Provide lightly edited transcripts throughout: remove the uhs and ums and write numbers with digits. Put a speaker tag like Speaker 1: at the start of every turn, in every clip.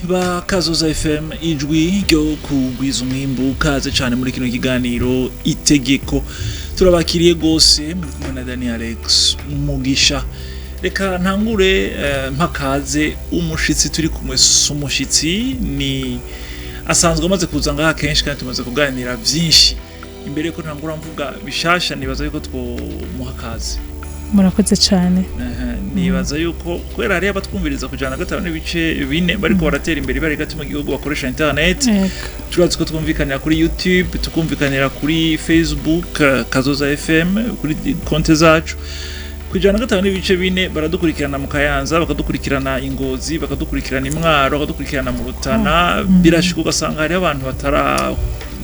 Speaker 1: ba Kazoza FM ijwi ryo kugwiza umwimbu kaze cyane muri kino kiganiro itegeko turabakiriye gose muri na Daniel Alex Mugisha reka ntangure mpakaze umushitsi turi kumwe sumushitsi ni asanzwe amaze kuza ngaha kenshi kandi tumaze kuganira byinshi imbere ko ntangura mvuga bishasha nibaza yuko two muhakaze
Speaker 2: murakoze cyane
Speaker 1: nibaza yuko kwera ari abatwumviriza kujana gatanu n'ibice bine bariko baratera imbere bari gati mu gihugu bakoresha internet turazi ko twumvikanira kuri YouTube tukumvikanira kuri Facebook Kazoza FM kuri konte zacu kujana gatanu n'ibice bine baradukurikirana mu Kayanza bakadukurikirana Ingozi bakadukurikirana Imwaro bakadukurikirana mu Rutana birashika ugasanga hari abantu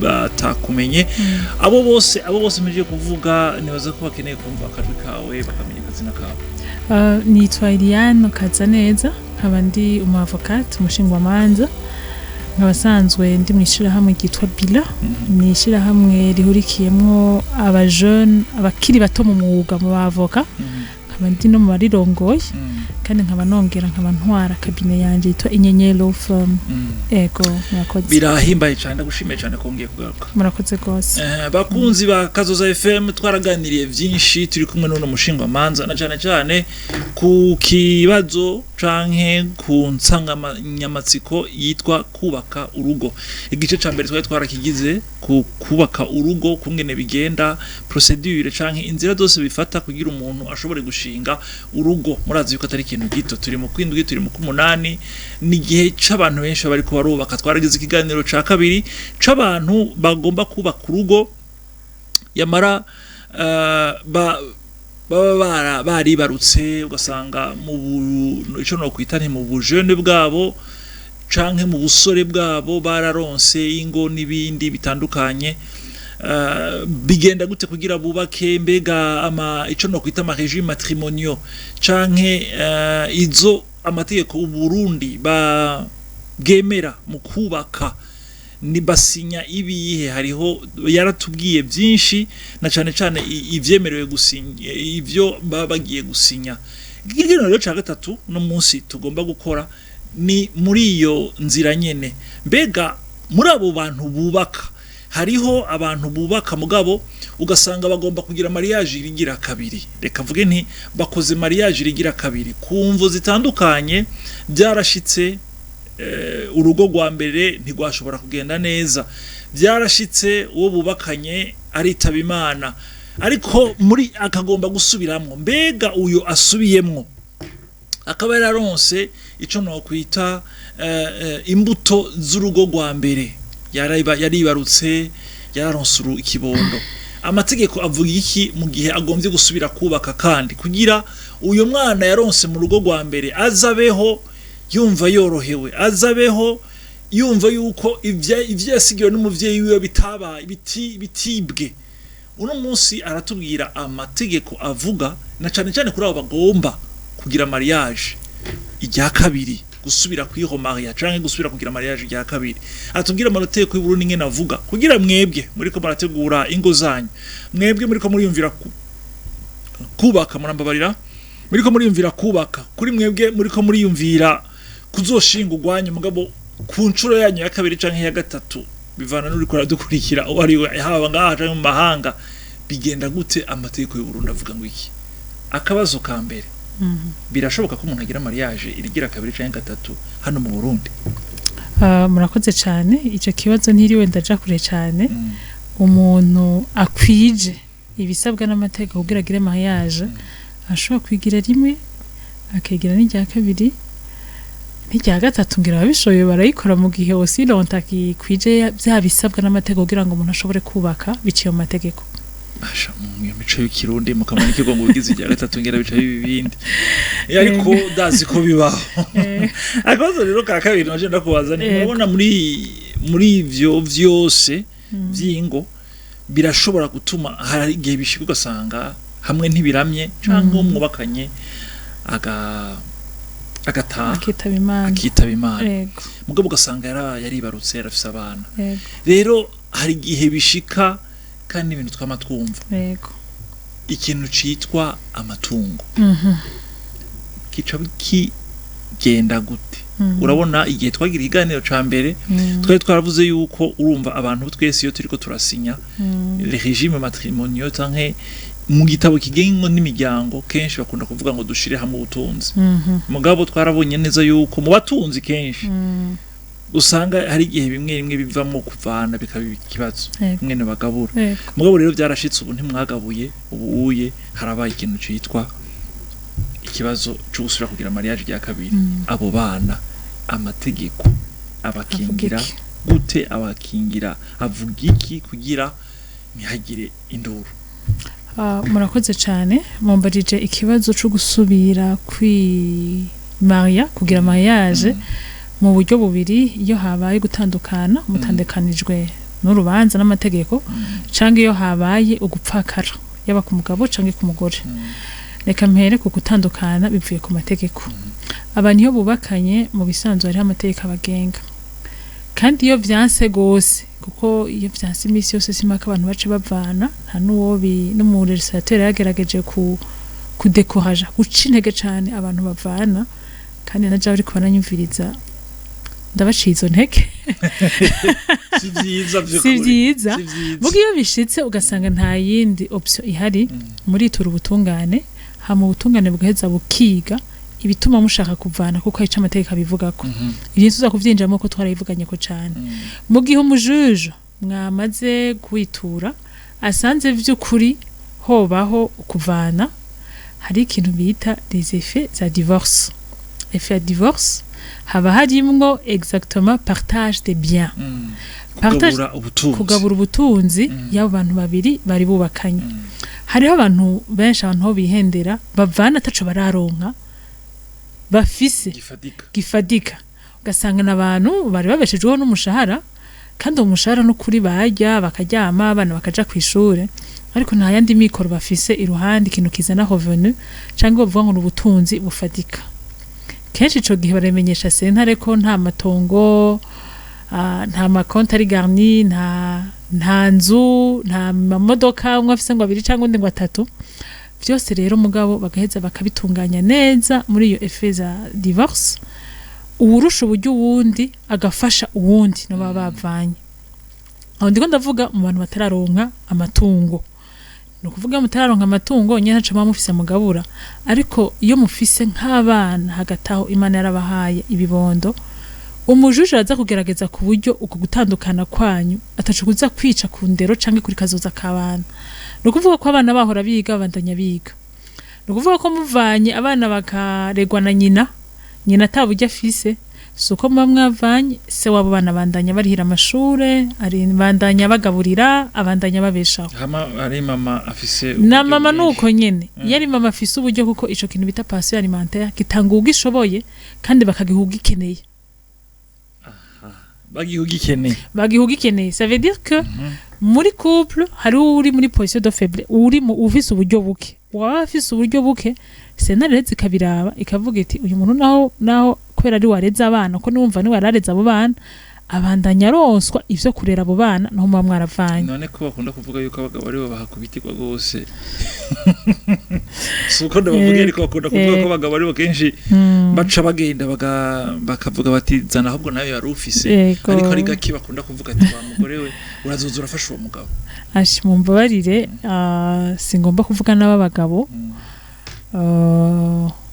Speaker 1: batakumenye abo bose muje kuvuga nibaza ko bakeneye kumva akajwi kawe bakamenya kazina kawe
Speaker 2: nitwa Eliane Kazaneza nkaba ndi umavocat umushingwamanza nkabasanzwe ndi mwishira hamwe gitwa Bila ni ishira hamwe rihurikiyemwo abajeune abakiri bato mu mwuga mu bavoka nkaba ndi no mu barirongoye kandi nkaba nongera nkaba ntwara kabine yanje yitwa Inyenyelo Firm ego murakoze
Speaker 1: birahimbaye cyane gushimiye cyane kongeye kugaruka
Speaker 2: murakoze gose
Speaker 1: bakunzi ba Kazoza FM twaraganiriye byinshi turi kumwe n'uno mushinga manza na cyane ku kibazo canke ku nsanganyamatsiko yitwa kubaka urugo igice ca mbere twarakigize ku kubaka urugo kungene bigenda procedure canke inzira zose bifata kugira umuntu ashobore gushinga urugo murazi yuko atari ikintu gito turi mu kwindwi turi mu kumunani ni gihe c'abantu benshi bari ko barubaka twaragize ikiganiro ca kabiri c'abantu bagomba kubaka urugo yamara baba baribarutse ugasanga mu ico no kwita nti mu bujene bwabo canke mu busore bwabo bararonse ingo nibindi bitandukanye bigenda gute kugira bubake mbega ico no kwita ama régime matrimoniaux canke izo amategeko u Burundi gemera mu kubaka ni basinya ibihe hariho yaratubwiye byinshi na cyane ivyemerewe gusinya ivyo bagiye gusinya igirino rero ca gatatu no munsi tugomba gukora ni muri iyo nzira nyene mbega muri abo bantu bubaka hariho abantu bubaka mugabo ugasanga bagomba kugira mariage irigira kabiri reka mvuge nti bakoze mariage irigira kabiri kumvo zitandukanye byarashitse urugo rwa mbere ntigwashobora kugenda neza byarashitse uwo bubakanye aritaba Imana ariko muri akagomba gusubiramwo mbega uyo asubiyemwo akaba yararonse ico no kwita imbuto z'urugo rwa mbere yaribarutse yararonse ikibondo amategeko avuga iki mu gihe agombye gusubira kubaka kandi kugira uyo mwana yaronse mu rugo rwa mbere azabeho yumva yorohewe azabeho yumva yuko ivyo yasigiwe n'umuvyeyi wiwe bitibwe uno munsi aratubwira amategeko avuga na cyane kuri abo bagomba kugira mariage ijya kabiri gusubira kwiho mariage canke gusubira kugira mariage ijya kabiri atubwira amategeko y'u Burundi ngene avuga kugira mwebwe muri ko marategura ingo zanyu mwebwe muri ko muriyumvira kubaka murambabarira muri ko muriyumvira kubaka kuri mwebwe muri ko muriyumvira kuzoshinga ugwanya mugabo ku ncuro yanyu ya kabiri canke ya gatatu bivana n'uri ko dukurikira ari haba ngaha canke mu mahanga bigenda gute amategeko y'u Burundi avuga ngo iki akabazo ka mbere birashoboka ko umuntu agira mariage irigira kabiri canke gatatu hano mu Burundi
Speaker 2: murakoze cyane ico kibazo ntiriwe ndaja kure cyane umuntu akwije ibisabwa n'amategeko kugira agire mariage ashobora kwigira rimwe akegira n'ijya kabiri n'ijya gatatu ngira babishoboye barayikora mu gihe aussi longtemps kwije bya bisabwa n'amategeko kugira ngo umuntu ashobore kubaka biciye mu mategeko
Speaker 1: basha mu mico y'Ikirundi mukamana ikigo ngo ugize ijya gatatu ngira bicaye ibindi ariko dazi ko bibaho akazo rero ka kabiri naje ndakubaza ni mubona muri ivyo vyose vyingo birashobora gutuma hari igihe bishika ugasanga hamwe ntibiramye canke umwubakanye akitaba Imana mugabo ugasanga yaribarutse yarafise abana rero hari igihe bishika kandi ibintu twamatwumva ikintu citwa amatungo kica kigenda gute urabona igihe twagira iganiro ca mbere twari twaravuze yuko urumva abantu twese iyo turiko turasinya les régimes matrimoniaux tanke mu gitabo kigengo n'imiryango kenshi bakunda kuvuga ngo dushire hamwe ubutunzi mugabo twarabonye neza yuko mu batunzi kenshi usanga hari igihe bimwe bivamo kuvana bikaba ikibazo mwene bagabura mugabo rero byarashitse ubu ntimwagabuye ubuye harabaye ikintu citwa ikibazo cyo gusubira kugira mariage ya kabiri abo bana amategeko abakingira gute abakingira avuga iki kugira mihagire induru
Speaker 2: murakoze cyane mumbarije ikibazo cyo gusubira maria kugira mariage mu buryo bubiri iyo habaye gutandukana mutandekanijwe n'urubanza n'amategeko cyangwa iyo habaye ugupfakara yaba ku mugabo cyangwa ku mugore reka mpere ku gutandukana bivuye ku mategeko abantu iyo bubakanye mu bisanzwe hari amategeko abagenga kandi iyo byanse gose kuko iyo byanse imisi yose simaka abantu bace bavana nta nuwo n'umulegislateur yagerageje kudekoraja guca intege cyane abantu bavana kandi naje bari kubananyumviriza ndabaciye izo ntege si byiza mugo iyo bishitse ugasanga nta yindi option ihari muri itura ubutungane hama ubutungane bugaheza bukiga ibituma mushaka kuvana kuko ayica amategeko abivugako ibyo tuza kuvyinjiramo ko twarayivuganye ko cyane mu gihe umujuje mwamaze kwitura asanze vy'ukuri hobaho kuvana hari ikintu bita des effets za divorce effet ya divorce haba harimwo exactement partage des biens kugabura ubutunzi y'abo bantu babiri bari bubakanye hariho abantu benshi abantu ho bihendera bavana ataco bararonka bafise gifadika ugasanga n'abantu bari babeshejweho n'umushahara kandi umushahara no kuri barya bakaryama abana bakaja kwishure ariko nta yandi mikoro bafise iruhande ikintu kizana revenu cyangwa bavuga ngo n'ubutunzi bufadika kenshi ico gihe baramenyesha sentare ko nta matongo nta makonti ari garni nta nzu nta mamodoka umwe afise ngo 2 cyangwa undi ngo 3 byose rero mugabo bagaheza bakabitunganya neza muri iyo effet za divorce uwurusha uburyo uwundi agafasha uwundi no babavanye aho ndiko ndavuga mu bantu batararonka amatungo no kuvuga mutararonka amatungo nyene ntaco mufise mugabura ariko iyo mufise nk'abana hagataho Imana yarabahaye ibibondo umujuje aza kugerageza ku buryo uko gutandukana kwanyu ataco kuza kwica ku ndero canke kuri kazoza kabana no kuvuga ko abana bahora biga bandanya biga no kuvuga ko muvanye abana bakaregwa na nyina atabujya afise suko mwavanye se wabo bana bandanya barihira amashure ari bandanya bagaburira abandanya babeshaho
Speaker 1: ari mama afise
Speaker 2: na mama nuko nyene yari mama afise uburyo kuko ico kintu bita passion alimentaire gitanga ugishoboye kandi bakagihuga ikeneye bagihuga ikeneye ça veut dire que muri couple hari uri muri position de faible uri mu ufise uburyo buke waba afise uburyo buke senareze kabiraba ikavuga iti uyu muntu naho kubera ari wareza abana ko numva ni warareza abo bana abandanya aronswa ivyo kurera abo bana no mu mwaravanye
Speaker 1: none ko bakunda kuvuga yuko abagabo ari bo bahakubitirwa gose suko ndabavuga ariko bakunda kuvuga ko abagabo ari bo kenshi baca bagenda bakavuga bati zana ahubwo nayo yari ufise ariko ari gaki bakunda kuvuga ati wa mugore we urazoza urafasha uwo mugabo
Speaker 2: ashi mumbabarire singomba kuvuga n'abagabo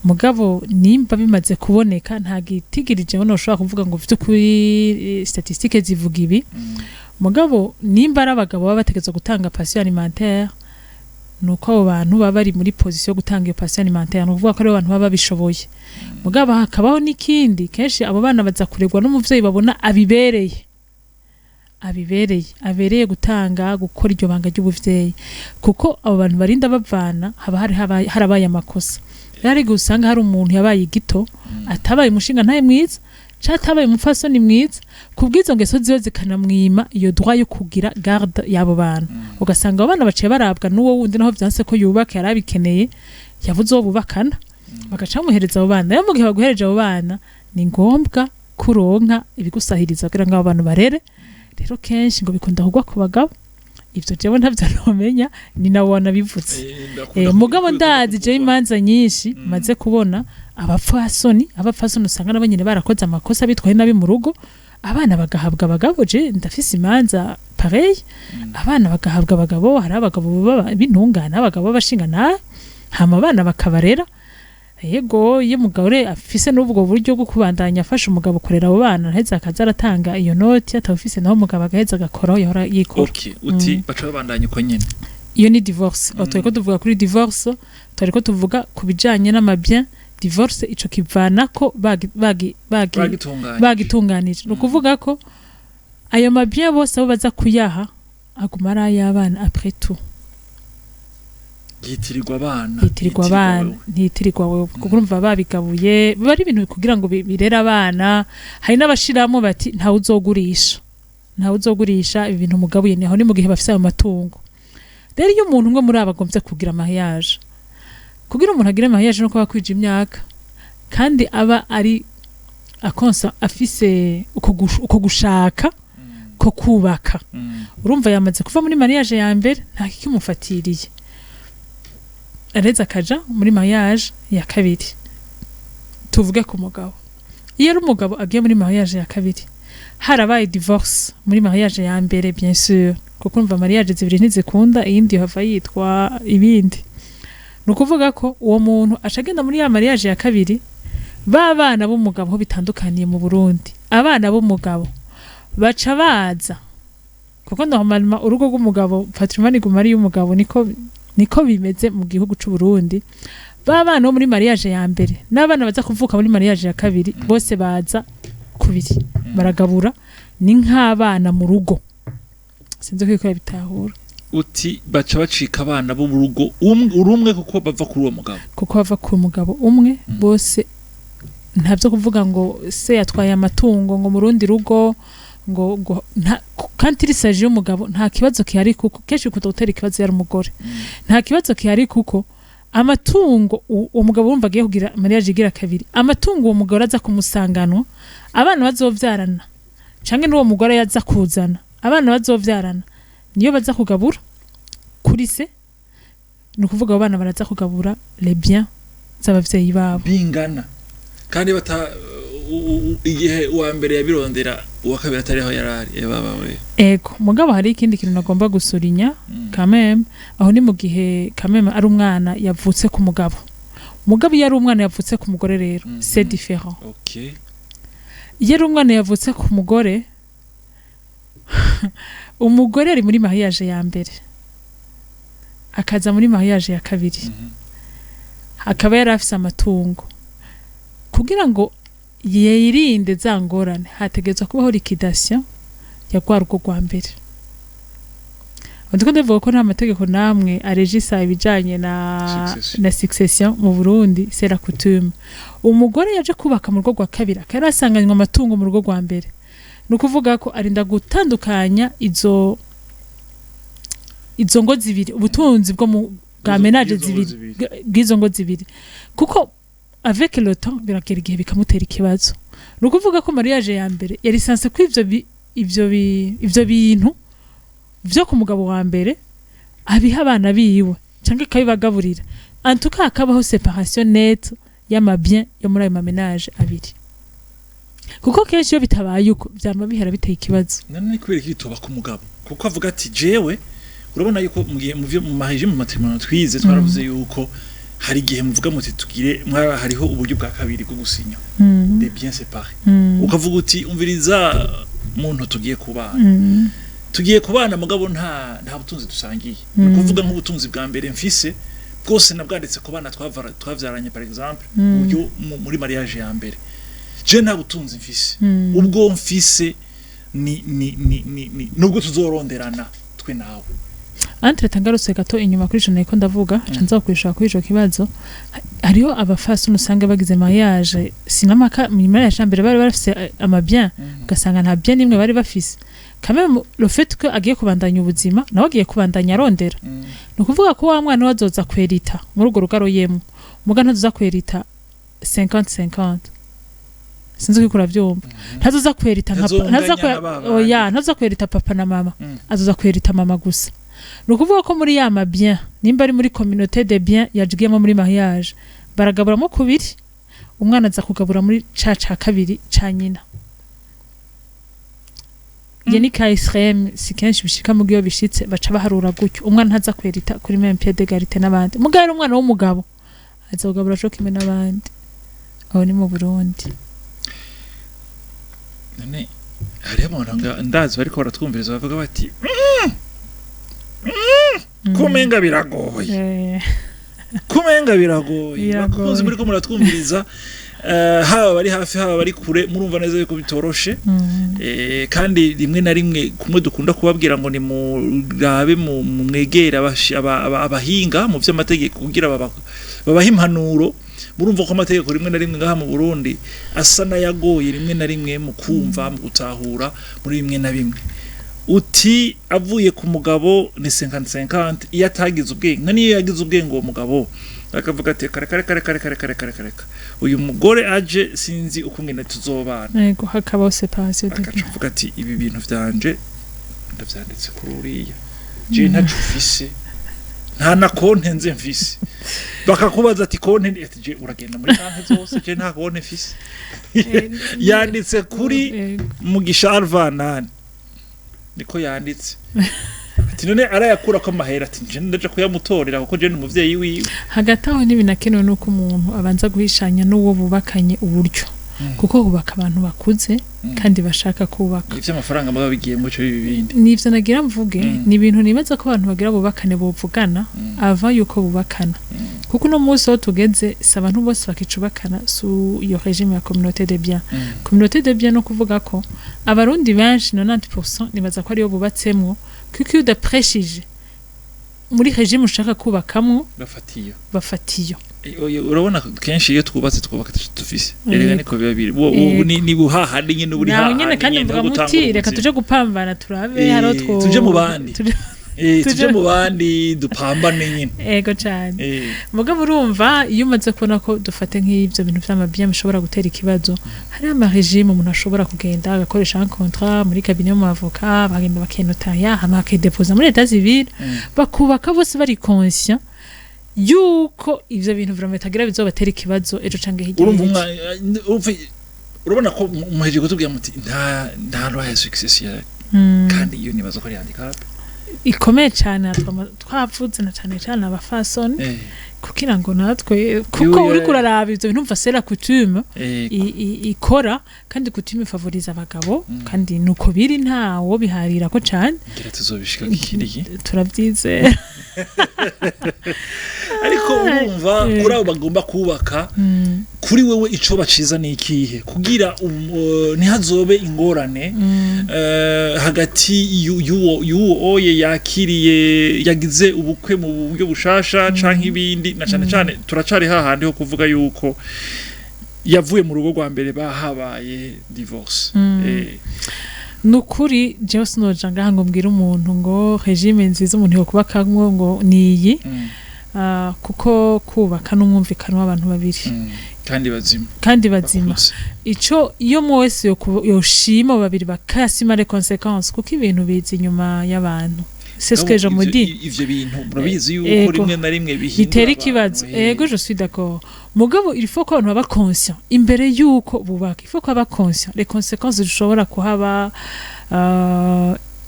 Speaker 2: mugabo nimba bimaze kuboneka nta gitigirije no ushobora kuvuga ngo ufite kuri statistique zivuga ibi mugabo nimba ari abagabo baba bategetswe gutanga passion alimentaire nuko abo bantu baba bari muri position yo gutanga iyo passion alimentaire no kuvuga ko ari abantu baba bishoboye mugabo hakabaho n'ikindi kenshi abo bana baza kuregwa n'umuvyeyi babona abereye gutanga gukora iryo banga ry'ubuvyeyi kuko abo bantu barinda bavana haba harabaye amakosa yari gusanga hari umuntu yabaye gito atabaye umushinga ntaye mwiza cyatabaye umufasoni mwiza kubwizo ngeso ziyo zikanamwima iyo droit yo kugira garde yabo bana ugasanga abana baciye barabwa nuwo wundi naho byanse ko yubaka yarabikeneye yavuze bubakana bagaca muhereza abo bana yo mu gihe baguhereje abo bana ni ngombwa kuronka ibigusahiriza kugira ngo abo bantu barere rero kenshi ngo bikunda kugwa ku bagabo ivyo jewe ntavyo nomenya ni nawe wanabivutse mugabo ndazi je imanza nyinshi maze kubona abapfasoni usanga nabo nyine barakoze amakosa bitwaye nabi mu rugo abana bagahabwa abagabo je ndafise imanza pareil abana bagahabwa abagabo hari abagabo b'intungane abagabo b'abashingana hama abana bakabarera yego iyo mugore afise n'ubwo buryo bwo kubandanya afasha umugabo kurera abo bana ntaheza akaza aratanga iyo noti atawufise naho umugabo agaheza agakora yahora yikora
Speaker 1: okay uti baca babandanya uko nyene
Speaker 2: iyo ni divorce twariko tuvuga kuri divorce twariko tuvuga ku bijanye n'amabien divorce ico kivana ko bagitunganije no kuvuga ko ayo mabien bose abo baza kuyaha agumara y'abana après tout
Speaker 1: yitirirwa abana
Speaker 2: ntitirirwa wewe kuko urumva babigabuye bari ibintu kugira ngo birera abana hari n'abashiramo bati nta uzogurisha ibintu mugabuye niho ni mu gihe bafise ayo matungo rero iyo umuntu umwe muri abagombye kugira mariage kugira umuntu agire mariage no kuba kwije imyaka kandi aba ari akonsa afise uko gushaka ko kubaka urumva yamaze kuva muri mariage ya mbere nta kimufatiriye areza akaja muri mariage ya kabiri tuvuge ku mugabo iyo ari umugabo agiye muri mariage ya kabiri harabaye divorce muri mariage ya mbere bien sûr kuko umva mariage zibiri ntizikunda iyindi hava yitwa ibindi nukuvuga ko uwo muntu acagenda muri ya mariage ya kabiri babana b'umugabo ho bitandukaniye mu Burundi abana b'umugabo baca baza kuko normalement urugo rw'umugabo patrimoine gumari y'umugabo niko bimeze mu gihugu c'u Burundi babana bo muri mariage ya mbere n'abana baza kuvuka muri mariage ya kabiri bose baza kubiri baragabura ni nk'abana mu rugo sinzi ko bitahura
Speaker 1: uti baca bacika abana bo mu rugo urumwe kuko bava kuri uwo mugabo
Speaker 2: kuko bava ku mugabo umwe bose ntavyo kuvuga ngo se yatwaye amatungo ngo mu rundi rugo ngo kandi risaje y'umugabo nta kibazo kihari kuko keshi kutotera ikibazo yari umugore nta kibazo kihari kuko amatungo uwo mugabo urumva agiye kugira mariage igira kabiri amatungo uwo mugore aza kumusanganwa abana bazovyarana canke n'uwo mugore yaza kuzana abana bazovyarana niyo baza kugabura kuri se nukuvuga abo bana baraza kugabura les biens z'abavyeyi babo
Speaker 1: bingana kandi igihe uwa mbere yabirondera uwa kabiri atariho yarari babawe
Speaker 2: ego mugabo hari ikindi kintu nagomba gusurinya quand même aho ni mu gihe quand même ari umwana yavutse ku mugabo iyo ari umwana yavutse ku mugore rero c'est différent
Speaker 1: okay
Speaker 2: iyo ari umwana yavutse ku mugore umugore ari muri mariage ya mbere akaza muri mariage ya kabiri akaba yari afise amatungo kugira ngo yirinde za ngorane hategetswe kubaho liquidation ya rwarugo rwa mbere ndiko ndavuga ko nta mategeko namwe arejisa ibijanye na succession mu Burundi c'est la coutume umugore yaje kubaka mu rugo rwa kabiri akarasanganywa amatungo mu rugo rwa mbere nukuvuga ko arinda gutandukanya izo ngo zibiri ubutunzi bwo mu bwa menage zibiri bw'izo ngo zibiri kuko avec le temps birakera igihe bikamutera ikibazo nukuvuga ko mariage ya mbere yari sanse ko ivyo bintu vyo ku mugabo wa mbere abiha abana biwe canke kabibagaburira en tout cas akabaho séparation nette y'amabien yo muri ayo mamenage abiri kuko kenshi iyo bitabaye uko byama bihera biteye ikibazo
Speaker 1: none kubera ikitoba ku mugabo kuko avuga ati jewe urabona yuko mu mahije mu matrimonio twize twaravuze yuko hari igihe muvuga muti tugire hariho uburyo bwa kabiri bwo gusinya des biens séparés ukavuga uti umviriza muntu tugiye kubana mugabo nta butunzi dusangiye kuvuga nk'ubutunzi bwa mbere mfise bwose nabwanditse ku bana twavyaranye par exemple uburyo muri mariage ya mbere je nta butunzi mfise ubwo mfise ni nubwo tuzoronderana twe nawe
Speaker 2: entre tangarutse gato inyuma kuri jone ko ndavuga canza kwishura kuri ico kibazo hariho abafasi usanga bagize mariage sinamaka mu mariage ya mbere bari bafise amabien ugasanga nta bien nimwe bari bafise quand même le fait que agiye kubandanya ubuzima nawe agiye kubandanya arondera no kuvuga ko wa mwana wazoza kwerita muri ugo rugaro yemu muga ntazoza kwerita 50-50 sinzi ko kuravyumva ntazoza kwerita ntazoza kwerita papa na mama azoza kwerita mama gusa nukuvuga ko muri ya mabien nimba ari muri communauté de bien yajigiyemo muri mariage baragaburamo kubiri umwana aza kugabura muri ca kabiri ca nyina ni ka Israel si kenshi bishika mu gihe bishitse baca baharura gutyo umwana ntaza kwerita kuri même pied d'égalité n'abandi mugabo umwana w'umugabo aza kugabura cyo kimwe n'abandi aho ni mu Burundi
Speaker 1: none hari abantu ndazi bariko baratwumviriza bavuga bati kumenga biragoye bakunze muri ko muratwumviriza haba bari hafi haba bari kure murumva neza yuko bitoroshe kandi rimwe na rimwe kumwe dukunda kubabwira ngo ni murabe mu mwegera abahinga mu by'amategeko kugira babaha impanuro murumva ko amategeko rimwe na rimwe ngaha mu Burundi asa nayagoye rimwe na rimwe mu kumva mu gutahura muri bimwe na bimwe uti avuye ku mugabo ni 50-50 iyo atagize ubwenge niyo yagize ubwenge uwo mugabo akavuga ati kare uyu mugore aje sinzi uko ngene tuzobana
Speaker 2: yego hakabaho separation
Speaker 1: akavuga ati ibi bintu vyanje ndavyanditse kuri uriya je ntacufise nta na konte nze mfise bakakubaza ati konte ati je uragenda muri banki zose je nta konte mfise yanditse kuri Mugisha Alvanani niko yanditse ati none arayakura ko mahera ati nje ndaje kuyamutorera kuko je n'umuvyeyi wiwe
Speaker 2: hagati aho n'ibinakenewe nuko umuntu abanza guhishanya n'uwo bubakanye uburyo kuko hubaka abantu bakuze kandi bashaka kubaka
Speaker 1: ivyo amafaranga maba bigiye mu cyo bibindi
Speaker 2: nivyo nagira mvuge ni ibintu nibaza ko abantu bagira bubakane bovugana ava yuko bubakana kuko no munsi ho tugeze abantu bose bakicubakana su iyo regime ya communauté de biens communauté de biens no kuvuga ko abarundi benshi 90% nibaza ko ariyo bubatsemwo kuko iyo udapreshije muri regime ushaka kubakamwo bafatiyo
Speaker 1: urabona kenshi iyo twubatse twubaka tufise erega niko biba biri ubu ni buhaha nyine uri haha
Speaker 2: nyine kandi mvuga muti reka tuje gupambana turabe haro two
Speaker 1: tuje mu bandi tuje mu bandi dupambane nyine
Speaker 2: ego cyane mugabo urumva iyo umaze kubona ko dufate nk'ibyo bintu by'amabya bishobora gutera ikibazo hari ama regime umuntu ashobora kugenda agakoresha un contrat muri cabinet mu avocat bagenda bakenotaya hama akadepoza muri état civil bakubaka bose bari conscient yuko ivyo bintu vraiment tagira bizobatera ikibazo ejo cange hirya
Speaker 1: urabona ko muheje kutubwira muti nta loi ya succession kandi iyo nibazo ko ari handicap
Speaker 2: ikomeye cyane twavuze na cyane abafasoni kugira ngo natwe kuko uri kuraraba ivyo bintu mva sera coutume ikora kandi coutume favorize abagabo kandi nuko biri ntawo biharira ko cyane
Speaker 1: ngira tuzobishika kikiriki
Speaker 2: turavyize
Speaker 1: ariko urumva kuri abo bagomba kubaka kuri wewe ico baciza ni ikihe kugira ntihazobe ingorane hagati y'uwo oye yakiriye yagize ubukwe mu buryo bushasha canke ibindi na cyane turacari hahandi ho kuvuga yuko yavuye mu rugo rwa mbere bahabaye divorce
Speaker 2: nukuri jewe sinoja ngaha ngo mbwira umuntu ngo regime nziza umuntu yo kubakamwo ngo niyi kuko kubaka n'umwumvikano w'abantu babiri kandi bazima ico iyo mwese yoshima babiri bakasima les conséquences kuko ibintu biza inyuma y'abantu c'est ce que je me dis
Speaker 1: ivyo bintu murabizi yuko rimwe na rimwe
Speaker 2: bitera ikibazo ego je suis d'accord mugabo il faut ko abantu baba conscient imbere yuko bubaka il faut ko baba conscient les conséquences zishobora kuhaba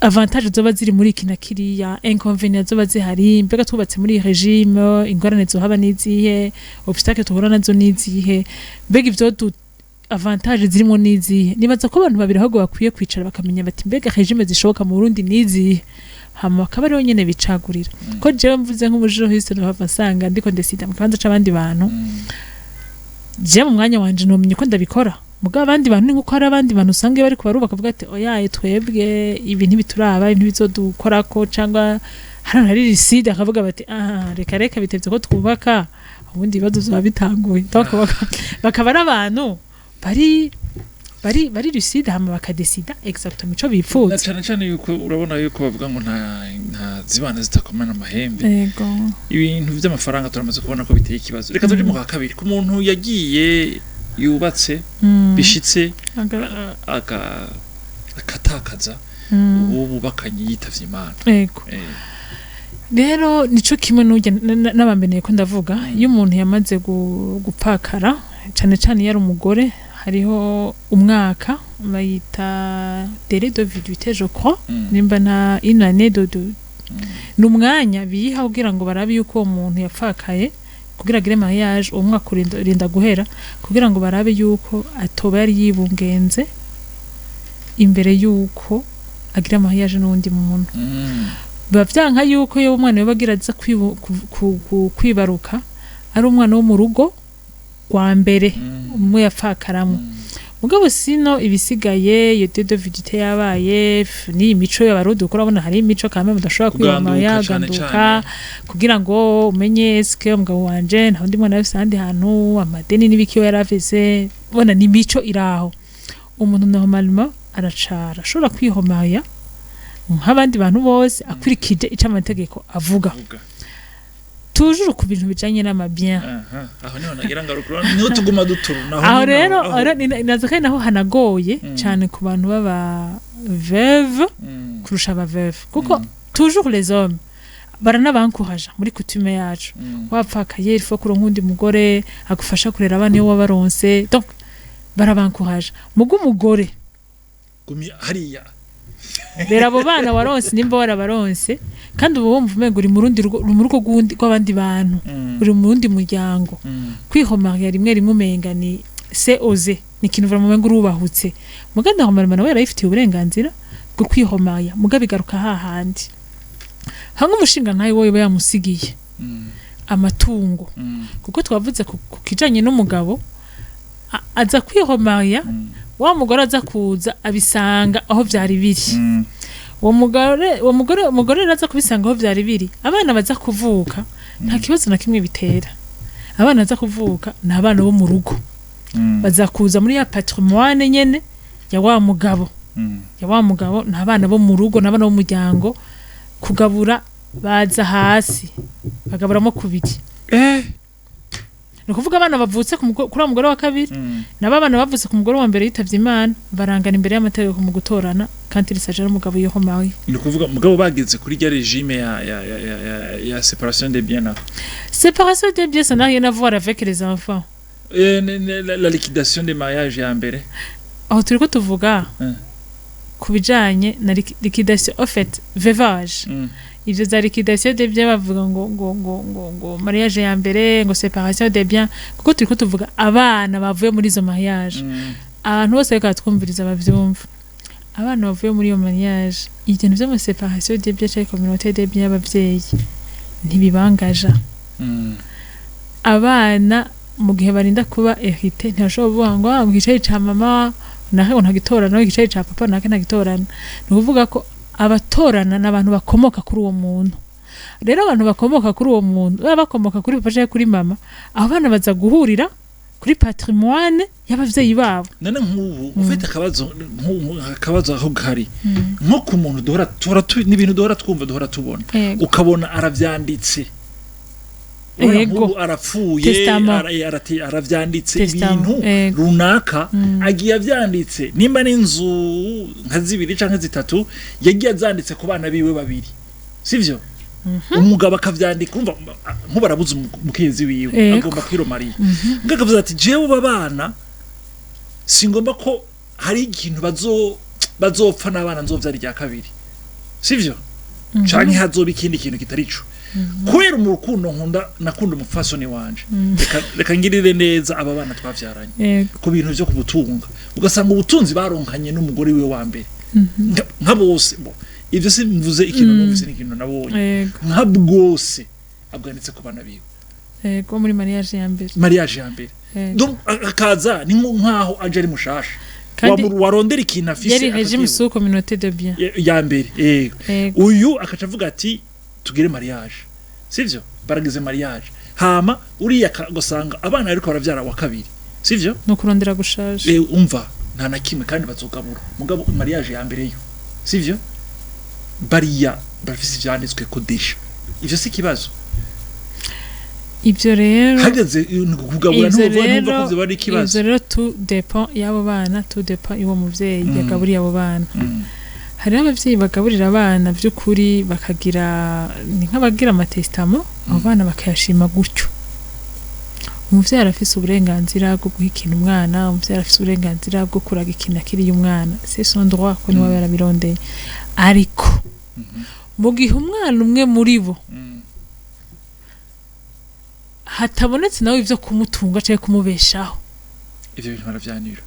Speaker 2: avantage zoba ziri muri iki na kiriya inconvénients zoba zihari mbega tubatse muri regime ingorane zohaba nizihe obstacle tuhura nazo nizihe mbega ivyo avantage zirimo nizihe nibaza ko abantu babiri ahubwo bakwiye kwicara bakamenya bati mbega regime zishoboka mu Burundi nizihe hama akaba rero nyene bicagurira ko jewe mvuze nk'umujohiste no hava sanga ndiko ndesida mu kibanza c'abandi bantu je mu mwanya wanje no menye ko ndabikora mugabo abandi bantu nkuko hari abandi bantu usange bari kubarubaka bavuga ati oyaye twebwe ibi ntibituraba ibintu bizodukorako cyangwa hari riside akavuga bati reka bitevye ko twubaka ubundi bibazo biba bitanguye bakaba ari abantu bari lucide hama bakadesida exactement ico bipfuza
Speaker 1: cyane yuko urabona yuko bavuga ngo nta zibana zitakomana amahembe
Speaker 2: yego
Speaker 1: ibintu by'amafaranga turamaze kubona ko biteye ikibazo reka tuje mu kabiri ku muntu yagiye yubatse bishitse akatakaza uwo bubakanye yitavye Imana
Speaker 2: yego rero nico kimwe n'abambeneye ko ndavuga iyo umuntu yamaze gupakara cane cane yari umugore hariho umwaka bayita délai de viduité je crois nimba na une année de n'umwanya biha kugira ngo barabe yuko uwo muntu yapfakaye kugira agire mariage uwo mwaka urinda guhera kugira ngo barabe yuko atoba yari yibungenze imbere yuko agira mariage n'undi muntu bavyanka yuko yo umwana yobagira aza kwibaruka ari umwana wo mu rugo kwa mbere umwe yapfakaramwe mugabo sino ibisigaye iyo de vidite yabaye ni imico y'abarundi ukora abona hari imico kame mudashobora kwiyama yaganduka kugira ngo umenye eske umugabo wanje nta undi mwana wese handi hantu amadeni nibikiyo yaraveze bona ni imico iraho umuntu normalement aracara ashobora kwihomaya nk'abandi bantu bose akurikije ica amategeko avuga toujours ku bintu bijanye n'amabien
Speaker 1: aho niho nagira ngarukura niho tuguma duturuna
Speaker 2: aho rero nazokaye naho hanagoye cyane ku bantu baba veuve kurusha aba veuve kuko toujours les hommes baranabankuhaja muri coutume yacu wapfakaye il faut kuronka undi mugore agufasha kurera abana iyo wabaronse donc barabankuhaja mugo umugore
Speaker 1: gumi hariya
Speaker 2: rero abo bana waronse nimba warabaronse kandi ubu wumva umengo uri mu rugo rw'abandi bantu uri mu rundi muryango kwihomariya rimwe umenga ni c'est osé ni ikintu vraiment umengo urubahutse muganda normalement nawe yarayifitiye uburenganzira bwo kwihomariya muga bigaruka hahandi hamwe umushinga ntayo wowe yamusigiye amatungo kuko twavuze ku kijanye n'umugabo aza kwihomariya wa mugore aza kuza abisanga aho byari biri uwo mugore raza kubisanga aho byari biri abana baza kuvuka nta kibazo na kimwe bitera abana baza kuvuka ni abana bo mu rugo baza kuza muri ya patrimoine nyene ya wa mugabo ni abana bo mu rugo n'abana bo mu muryango kugabura baza hasi bagaburamo kubiri nukuvuga abana bavutse kuri umugore wa kabiri nababana bavutse ku mugore wa mbere yitavye Imana barangana imbere y'amategeko mu gutorana kandi risajara umugabo yihomaye
Speaker 1: nukuvuga umugabo bageze kuri rya regime ya séparation des biens
Speaker 2: séparation des biens ça n'a rien à voir avec les enfants
Speaker 1: la liquidation des mariages ya mbere
Speaker 2: aho turiko tuvuga kubijanye na liquidation en fait veuvage ivyo za liquidation des biens bavuga ngo mariage ya mbere ngo séparation des biens kuko turiko tuvuga abana bavuye muri izo mariage abantu bose reka twumviriza bavyumva abana bavuye muri iyo mariage ibintu vyo mu séparation des biens cyangwa communauté des biens abavyeyi ntibibangaja abana mu gihe barinda kuba hérité ntashobora kuvuga ngo gicaye ca mama nahe ntagitorana gicaye ca papa nahe ntagitorana nukuvuga ko abatorana n'abantu bakomoka kuri uwo muntu rero abantu bakomoka kuri uwo muntu bakomoka kuri papa cyangwa kuri mama abo bana baza guhurira kuri patrimoine y'abavyeyi babo
Speaker 1: none nk'ubu ufite akabazo aho gari nko ku muntu duhora n'ibintu duhora twumva duhora tubona ukabona aravyanditse
Speaker 2: Ego
Speaker 1: arapfuye aravyanditse ibintu runaka agiye avyanditse nimba n'inzu nka zibiri canke zitatu yagiye azanditse ku bana biwe babiri sivyo umugabo akavyandika umva nk'ubarabuze umukenzi wiwe agomba kwiromariya ngakavuze ati jewe babana singomba ko hari ikintu bazopfa n'abana nzovyara rya kabiri sivyo canke hazoba ikindi kintu kitarico kubera mu rukundo nakunda umufasoni wanje reka ngirire neza aba bana twavyaranye ku bintu byo kubutunga ugasanga ubutunzi baronkanye n'umugore wiwe wa mbere nka bose ivyo simvuze ikintu numvise n'ikintu nabonye nka bwose abwanditse ku bana biwe
Speaker 2: ko muri mariage ya mbere
Speaker 1: donc akaza ni nkaho aje ari mushasha warondera ikintu afise
Speaker 2: yari regime sous communauté de biens
Speaker 1: ya mbere uyu akaca avuga ati tugire mariage sivyo baragize mariage hama uriya gusanga abana ariko baravyara wa kabiri sivyo
Speaker 2: no kurondera gushaje
Speaker 1: umva nta na kimwe kandi bazogabura mugabo mariage ya mbere yo sivyo bariya bafise ivyanditswe kodesha ivyo si kibazo
Speaker 2: ivyo rero
Speaker 1: hageze kugabura n'umva ko bari kibazo
Speaker 2: ivyo rero tout dépend yabo bana tout dépend iwo muvyeyi yagaburiye abo bana hari abavyeyi bagaburira abana by'ukuri bakagira ni nk'abagira amatestamo abo bana bakayashima gutyo umuvyeyi arafise uburenganzira bwo guhikina umwana umuvyeyi arafise uburenganzira bwo kuraga ikintu akiriye umwana c'est son droit ko niwe yarabirondeye ariko mu gihe umwana umwe muri bo hatabonetse nawe ivyo kumutunga cyangwa kumubeshaho
Speaker 1: ivyo bintu baravyanira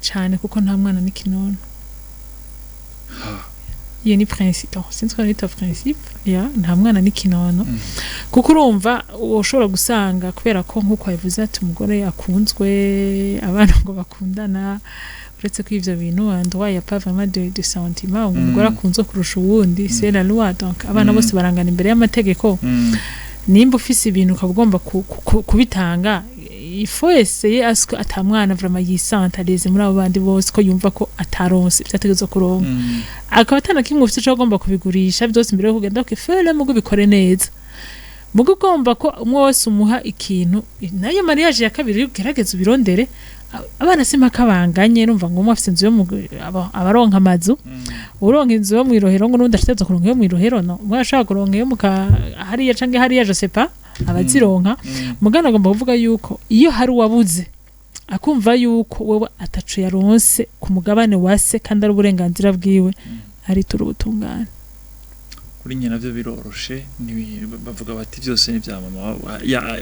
Speaker 2: cyane kuko nta mwana n'ikinono iyo ni principe sinzi ko ari principe ya nta mwana n'ikinono kuko urumva ushobora gusanga kubera ko nkuko yavuze ati umugore akunzwe abana ngo bakundana uretse ko ivyo bintu andwa ya pas vraiment de sentiment umugore akunzwe kurusha uwundi c'est la loi donc abana bose barangana imbere y'amategeko nimba ufise ibintu ukagomba kubitanga il faut essayer asko atamwana vraiment yisantaleze muri abo bandi bose ko yumva ko ataronse byategezo kuronka akaba atanakimwe ufite cyo agomba kubigurisha byose imbere yo kugenda ko fere mugo bikore neza mugo ugomba ko umwe wese umuha ikintu nayo mariage ya kabiri ugerageza ubirondere abana sima kabanganye numva ngo umwe afite inzu yo abaronka amazu uronka inzu yo mu irohero ngo nundi ashiteze kuronka yo mu irohero no umwe ashaka kuronka yo muka hariya canke hariya je sais pas abazironka mugana agomba kuvuga yuko iyo hari wabuze akumva yuko wewe atacu yaronse ku mugabane wase kandi ari uburenganzira bwiwe ari turi ubutungane
Speaker 1: kuri nyina navyo biroroshe bavuga bati byose ni bya mama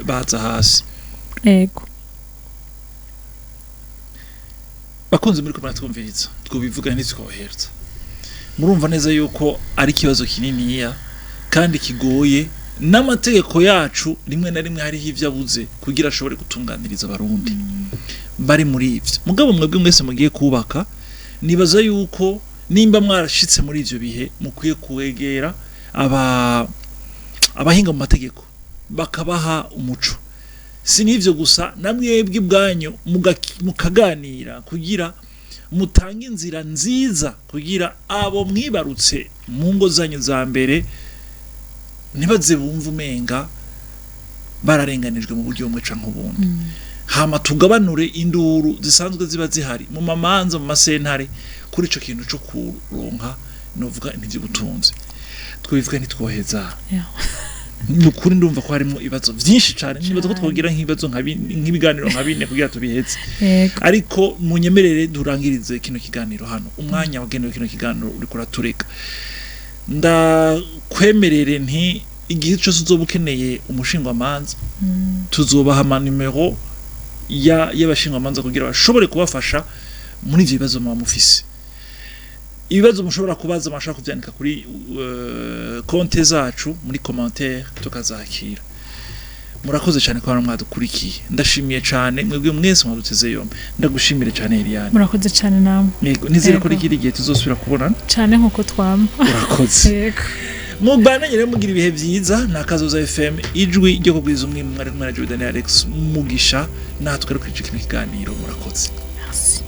Speaker 1: baza hasi
Speaker 2: ego
Speaker 1: bakunze muri kumara twumviriza twobivuga ntitwoherza murumva neza yuko ari kibazo kininiya kandi kigoye n'amategeko yacu rimwe na rimwe hari ivyo abuze kugira ashobore gutunganiriza abarundi bari muri ivyo mugabo mwebwe mwese mugiye kubaka nibaza yuko nimba mwarashitse muri ivyo bihe mukwiye kuwegera abahinga mu mategeko bakabaha umuco sinivyo gusa namwebwe bwanyu mukaganira kugira mutange inzira nziza kugira abo mwibarutse mu ngo zanyu za mbere nibaze bumva umenga bararenganijwe mu buryo bumwe canke ubundi hama tugabanure induru zisanzwe ziba zihari mu mamanza mu masentare kuri ico kintu cyo kuronka novuga n'ivy'ubutunzi twivuga ntitwoheza nukuri ndumva ko harimo ibibazo byinshi cyane nibaza ko twogira nk'ibibazo nk'ibiganiro nka bine kugira tubihetse ariko munyemerere durangirize kino kiganiro hano umwanya wagenewe kino kiganiro uri kuratureka ndakwemerere nti igihe cyose uzoba ukeneye umushingwamanza tuzobaha amanimero y'abashingwamanza kugira bashobore kubafasha muri ivyo bibazo muba mufise ibibazo mushobora kubaza mashaka kuvyandika kuri konte zacu muri commentaire tukazakira murakoze cyane ko mwadukurikiye ndashimiye cyane mwebwe mwese mwaduteze yombe ndagushimire cyane Eliane
Speaker 2: murakoze cyane namwe
Speaker 1: yego nizere ko rigiri gihe tuzosubira kubonana
Speaker 2: cyane nkuko twama
Speaker 1: urakoze
Speaker 2: yego
Speaker 1: mubana nyere mugira ibihe byiza nakazoza FM ijwi ryo kugwiza umwe mwari na Jordan Alex mugisha natwe ari kwicika ikiganiro murakoze
Speaker 2: merci